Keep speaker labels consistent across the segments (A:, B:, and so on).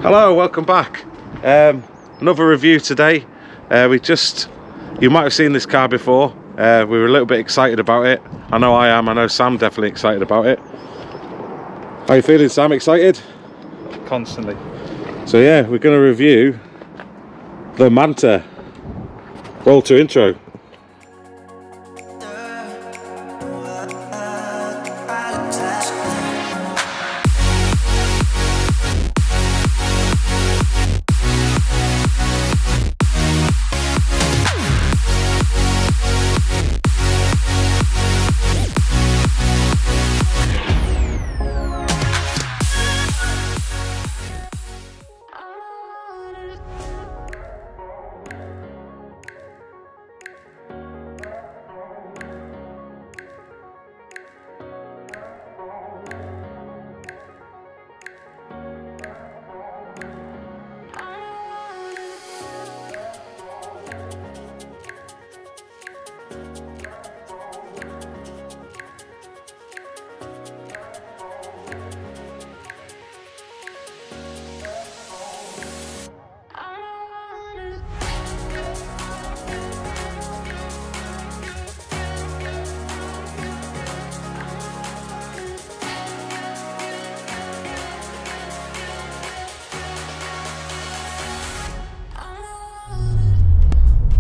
A: Hello, welcome back. Another review today. You might have seen this car before. We were a little bit excited about it. I know I am. I know Sam definitely excited about it. How are you feeling, Sam? Excited?
B: Constantly.
A: So yeah, we're going to review the Manta. Roll to intro.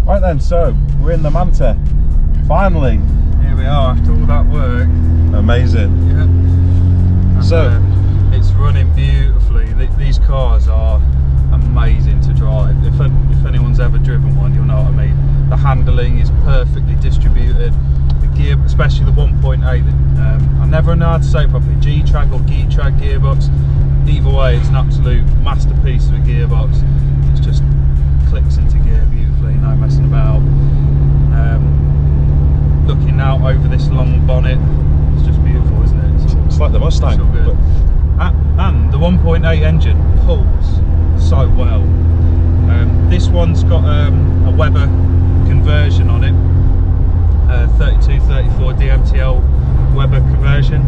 A: Right then, so we're in the Manta. Finally.
B: Here we are after all that work.
A: Amazing.
B: Yeah. And,
A: so
B: it's running beautifully. These cars are amazing to drive. If anyone's ever driven one, you'll know what I mean. The handling is perfectly distributed. The gear, especially the 1.8, I never know how to say it properly. G-Track or G-Track gearbox. Either way, it's an absolute masterpiece of a gearbox. It's just clicks into gear beautifully, no messing about. Looking out over this long bonnet, it's just beautiful, isn't it?
A: it's like the Mustang.
B: So good. And the 1.8 engine pulls so well. This one's got a Weber conversion on it, 3234 DMTL Weber conversion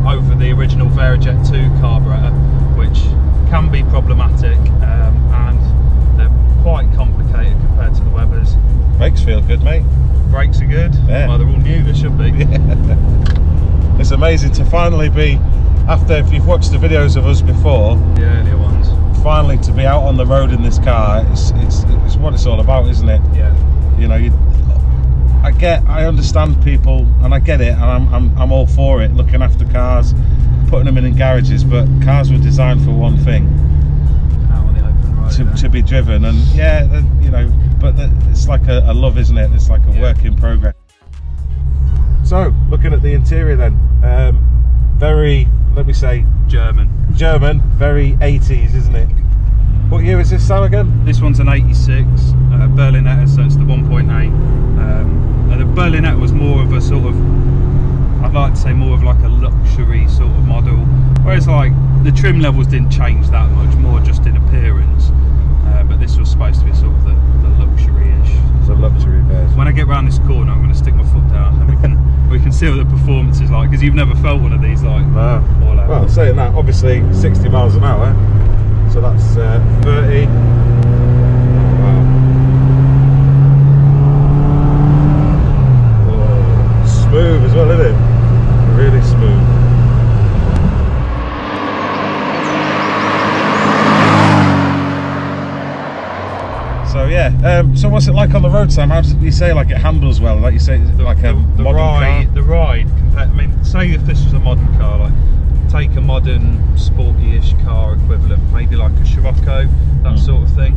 B: over the original Varijet 2 carburetor, which can be problematic, and they're quite complicated compared to the Webers.
A: Brakes feel good, mate.
B: Brakes are good.
A: Yeah.
B: Well, they're all new, they should be.
A: Yeah. It's amazing to finally be, after, if you've watched the videos of us before,
B: The earlier ones.
A: finally to be out on the road in this car. It's what it's all about, isn't it?
B: Yeah.
A: You know, I understand people, and I get it, and I'm all for it, looking after cars, putting them in garages, but cars were designed for one thing.
B: Out on the open road.
A: To be driven, and yeah, you know, but it's like a love, isn't it? It's like a work in progress. So, looking at the interior then, very, let me say,
B: German,
A: very 80s, isn't it? What year is this, Sam, again?
B: This one's an 86 Berlinetta, so it's the 1.8. And the Berlinetta was more of a sort of, I'd like to say more of like a luxury sort of model, whereas like the trim levels didn't change that much, more just in appearance. But this was supposed to be sort of the luxury-ish.
A: It's a luxury version.
B: When I get round this corner, I'm going to stick my foot down, and we can see what the performance is like, because you've never felt one of these like
A: No.
B: all out.
A: Well, saying that, obviously 60 miles an hour, so that's 30. Wow. Oh, smooth as well, isn't it? Really smooth. So yeah, so what's it like on the road, Sam? How did you say, like, it handles well? Like you say, like a modern car?
B: The ride, I mean, say if this was a modern car, like take a modern sporty-ish car equivalent, maybe like a Scirocco, that sort of thing.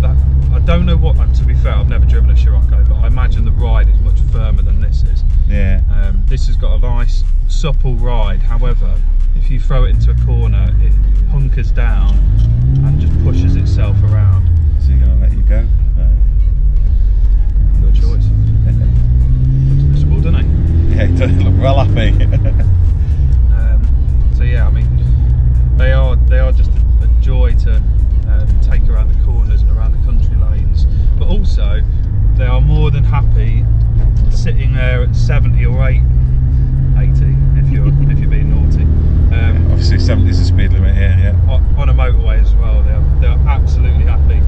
B: That, I don't know what, to be fair, I've never driven a Scirocco, but I imagine the ride is much firmer than this is.
A: Yeah.
B: This has got a nice supple ride. However, if you throw it into a corner, it hunkers down and just pushes itself around.
A: Is he going to let you go? No.
B: Good choice. Looks miserable, doesn't he?
A: Yeah, he does look well happy.
B: So yeah, I mean, they are just a joy to take around the corners and around the country lanes. But also, they are more than happy sitting there at 70 or 80 if you're being naughty.
A: Obviously 70 is the speed limit. it here, yeah.
B: On a motorway as well, they're absolutely happy.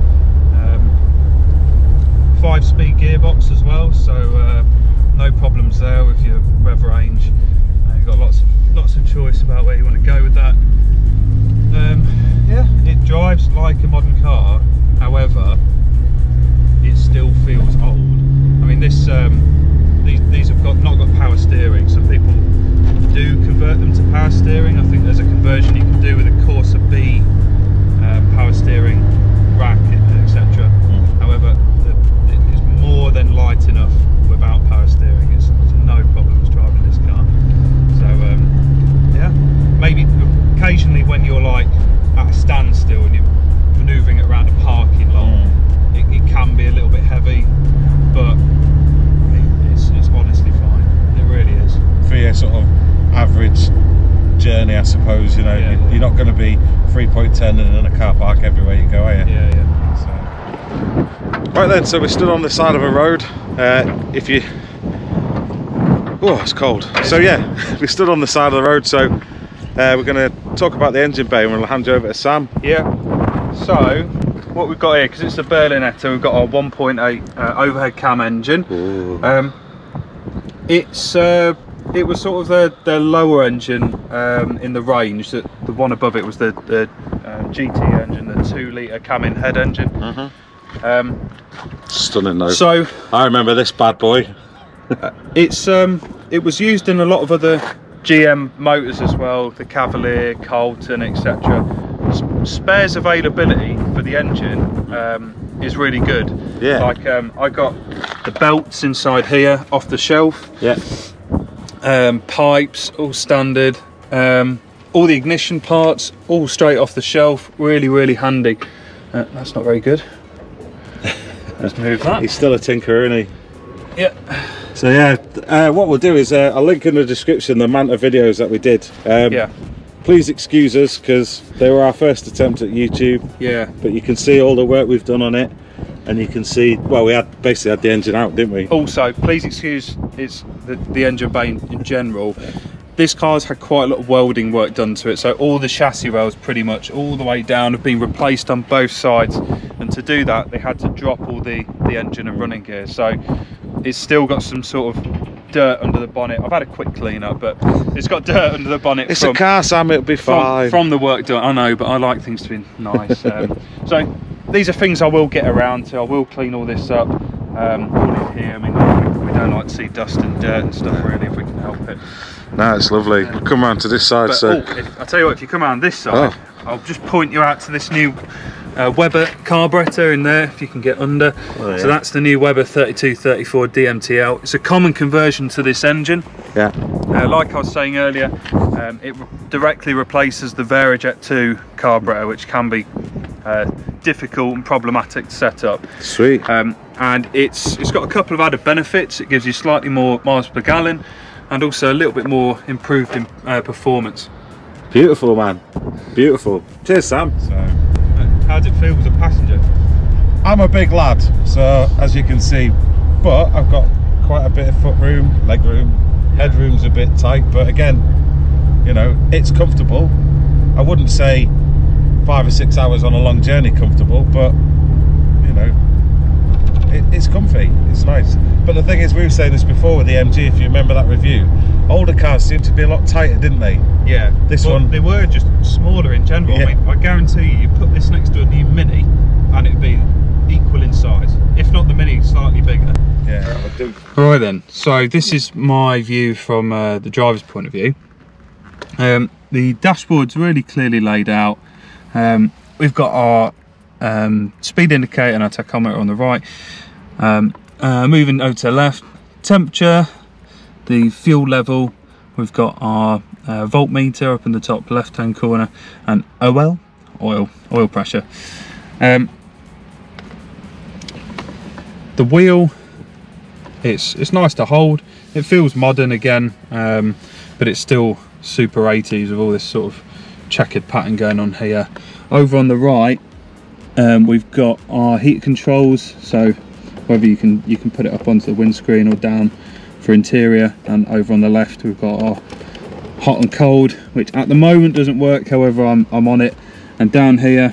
B: 5-speed gearbox as well, so no problems there with your rev range. You've got lots of choice about where you want to go with that. Yeah, it drives like a modern car, however it still feels old. I mean, these have not got power steering. Some people do convert them to power steering. I think there's a conversion you can do with a Corsa B power steering rack, etc. However, it is more than light enough without power steering. It's no problems driving this car. So yeah, maybe occasionally when you're like at a standstill and you're manoeuvring it around a parking lot, it can be a little bit heavy, but it's honestly fine. It really is.
A: For your sort of average journey, I suppose, you know, you're not going to be 3.10 and in a car park everywhere you go, are you?
B: Yeah, yeah.
A: So. Right then, so we stood on the side of a road. Oh, it's cold. So yeah, we stood on the side of the road, so we're going to talk about the engine bay and we'll hand you over to Sam.
B: Yeah, so what we've got here, because it's a Berlinetta, we've got our 1.8 overhead cam engine. It was sort of the lower engine in the range. The one above it was the GT engine, the 2-litre cam-in head engine.
A: Stunning though.
B: So
A: I remember this bad boy.
B: it was used in a lot of other GM motors as well, the Cavalier, Colton, etc. Spares availability for the engine is really good. Yeah. Like I got the belts inside here off the shelf.
A: Yeah.
B: Pipes all standard. All the ignition parts all straight off the shelf. Really, really handy. That's not very good. Let's move that.
A: He's still a tinker, isn't he?
B: Yeah.
A: So yeah, what we'll do is I'll link in the description the Manta videos that we did.
B: Yeah.
A: Please excuse us because they were our first attempt at YouTube.
B: Yeah.
A: But you can see all the work we've done on it, and you can see, well, we basically had the engine out, didn't we?
B: Also, please excuse the engine bay in general. This car's had quite a lot of welding work done to it, so all the chassis rails pretty much all the way down have been replaced on both sides, and to do that they had to drop all the engine and running gear, so it's still got some sort of dirt under the bonnet. I've had a quick clean up, but it's got dirt under the bonnet.
A: It's a car, Sam, it'll be fine.
B: From the work done, I know, but I like things to be nice. So these are things I will get around to. I will clean all this up. All in here, I mean, we don't like to see dust and dirt and stuff really, if we can help it.
A: No, it's lovely. We'll come round to this side.
B: But,
A: so
B: I'll tell you what, if you come around this side, I'll just point you out to this new Weber carburetor in there, if you can get under. So that's the new Weber 3234 DMTL. It's a common conversion to this engine.
A: Yeah.
B: Like I was saying earlier, it directly replaces the Varijet 2 carburetor, which can be difficult and problematic to set up.
A: Sweet.
B: And it's got a couple of added benefits. It gives you slightly more miles per gallon, and also a little bit more improved in performance.
A: Beautiful, man. Beautiful. Cheers, Sam. So,
B: how does it feel as a passenger?
A: I'm a big lad, so as you can see, but I've got quite a bit of foot room, leg room, headroom's a bit tight, but again, you know, it's comfortable. I wouldn't say 5 or 6 hours on a long journey comfortable, but you know, it's comfy, it's nice. But the thing is, we were saying this before with the MG, if you remember that review, older cars seem to be a lot tighter, didn't they? Yeah. This one, they were just smaller in general. Yeah. I mean, I guarantee you put this next to a new Mini and it'd be equal in size, if not the Mini, slightly bigger. Yeah, that would do. Right then, so this is my view from the driver's point of view. The dashboard's really clearly laid out. We've got our speed indicator and our tachometer on the right. Moving over to the left, temperature, the fuel level. We've got our voltmeter up in the top left hand corner, and oil pressure. The wheel, it's nice to hold. It feels modern again, but it's still super 80s with all this sort of checkered pattern going on here. Over on the right, we've got our heat controls, so whether you can put it up onto the windscreen or down for interior, and over on the left we've got our
B: hot and cold, which at the moment doesn't work, however I'm on it. And down here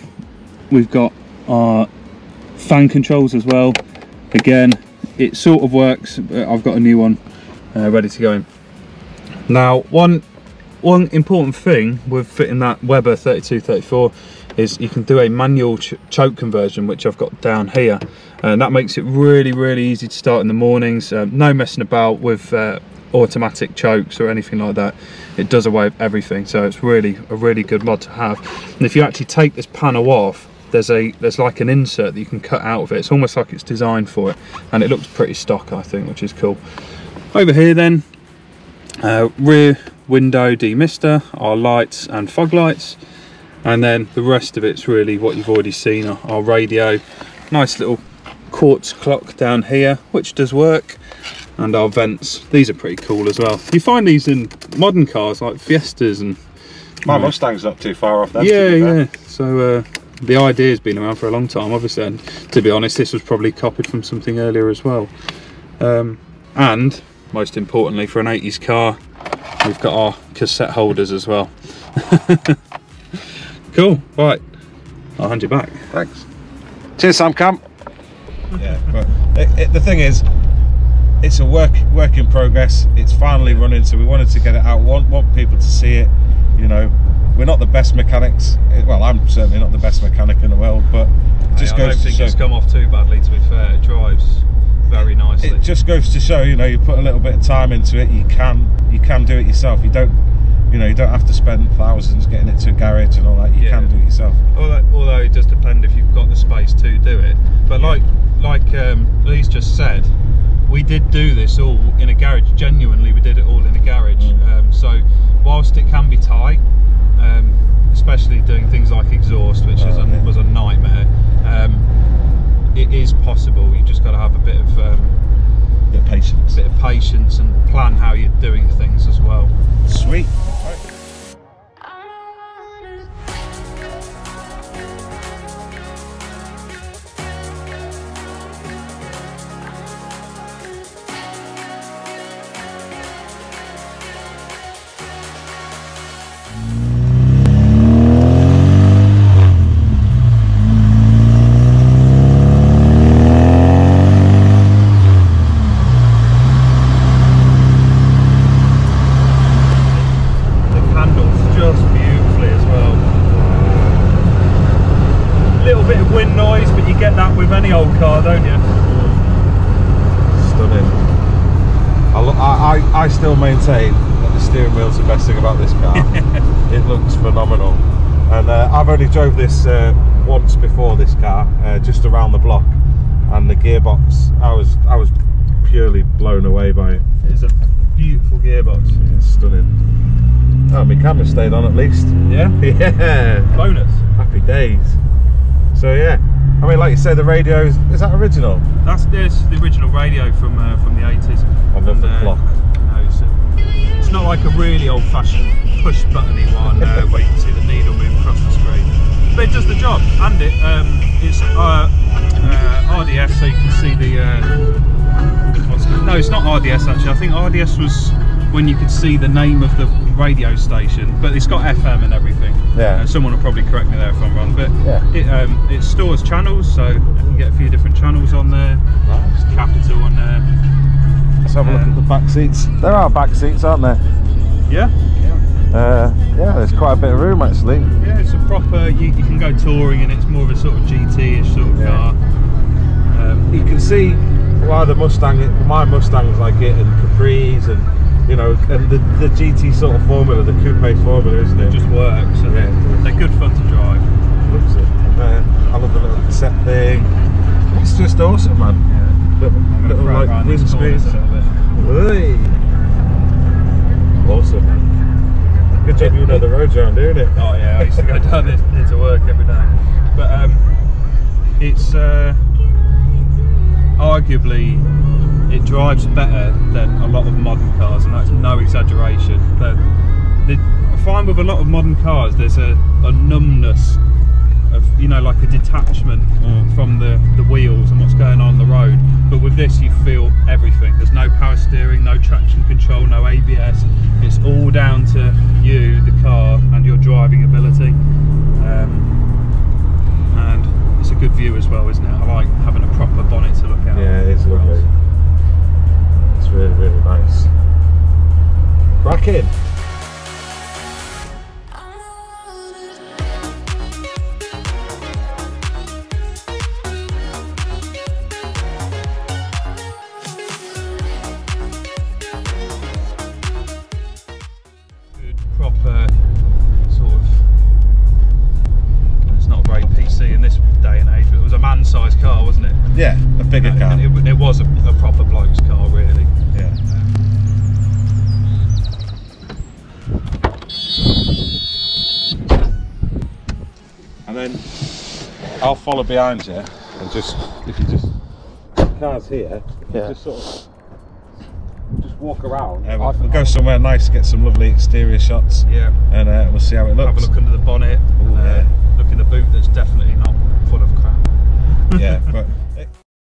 B: we've got our fan controls as well. Again, it sort of works, but I've got a new one ready to go in. Now one important thing with fitting that Weber 3234 is you can do a manual choke conversion, which I've got down here, and that makes it really easy to start in the mornings. No messing about with automatic chokes or anything like that. It does away with everything, so it's really a really good mod to have. And if you actually take this panel off, there's like an insert that you can cut out of it. It's almost like it's designed for it, and it looks pretty stock, I think, which is cool. Over here then, rear window demister, our lights and fog lights, and then the rest of it's really what you've already seen. Our radio, nice little quartz clock down here which does work, and our vents. These are pretty cool as well. You find these in modern cars like Fiestas, and
A: my Mustang's not too far off them.
B: Yeah. So the idea has been around for a long time, obviously, and to be honest, this was probably copied from something earlier as well. And most importantly, for an 80s car, we've got our cassette holders as well. Cool. Right, I'll hand you back.
A: Thanks. Cheers, Sam Camp. Yeah, but the thing is, it's a work in progress. It's finally running, so we wanted to get it out. Want people to see it. You know, we're not the best mechanics. Well, I'm certainly not the best mechanic in the world, but it just goes to show. I don't think
B: it's come off too badly, to be fair. It drives very nicely.
A: It just goes to show, you know, you put a little bit of time into it, you can do it yourself. You don't have to spend thousands getting it to a garage and all that. You can do it yourself.
B: Although it does depend if you've got the space to do it. But like Lee's just said, we did do this all in a garage. Genuinely, we did it all in a garage. So whilst it can be tight, especially doing things like exhaust, which was a nightmare, it is possible. You just got to have a bit of patience and plan how you're doing things as well.
A: Sweet. I still maintain that the steering wheel's the best thing about this car. It looks phenomenal, and I've only drove this once before this car, just around the block, and the gearbox, I was purely blown away by it.
B: It's a beautiful gearbox.
A: Yeah, it's stunning. Oh, my camera stayed on at least.
B: Yeah?
A: Yeah.
B: Bonus.
A: Happy days. So yeah, I mean, like you say, the radio is that original?
B: That's the original radio from the 80s.
A: I love the clock.
B: It's not like a really old-fashioned push-buttony one where you can see the needle move across the screen, but it does the job. And it's RDS, so you can see the. No, it's not RDS actually. I think RDS was when you could see the name of the radio station, but it's got FM and everything.
A: Yeah.
B: Someone will probably correct me there if I'm wrong, but
A: yeah.
B: It stores channels, so you can get a few different channels on there.
A: Nice.
B: Capital on there.
A: Let's have a look at the back seats. There are back seats, aren't there?
B: Yeah.
A: Yeah, there's quite a bit of room actually.
B: Yeah, it's a proper. You can go touring, and it's more of a sort of GT-ish sort of car.
A: You can see why my Mustang's like it, and Capris, and you know, and the GT sort of formula, the coupe formula, isn't it?
B: It just works. And they're good fun to drive.
A: Looks it. I love the little cassette thing. It's just awesome, man. Yeah. Little like windscreen. Hey. Awesome, man. Good job you know the roads around here, isn't it?
B: Oh yeah, I used to go down here to work every day. But it's arguably it drives better than a lot of modern cars, and that's no exaggeration. I find with a lot of modern cars there's a numbness of, you know, like a detachment from the wheels and what's going on the road. But with this, you feel everything. There's no power steering, no traction control, no ABS. It's all down to you, the car, and your driving ability. And it's a good view as well, isn't it? I like having a proper bonnet to look out.
A: Yeah, it is lovely. It's really, really nice. Cracking.
B: Proper sort of, it's not a great PC in this day and age, but it was a man-sized car, wasn't it?
A: Yeah, a bigger car.
B: And it was a proper bloke's car, really.
A: Yeah. And then I'll follow behind you, and just, if you just, car's here,
B: Yeah.
A: just sort of, just walk around.
B: We'll
A: go somewhere nice, get some lovely exterior shots.
B: Yeah.
A: And we'll see how it looks.
B: Have a look under the bonnet.
A: Ooh, yeah.
B: Look in the boot, that's definitely not full of crap.
A: Yeah, but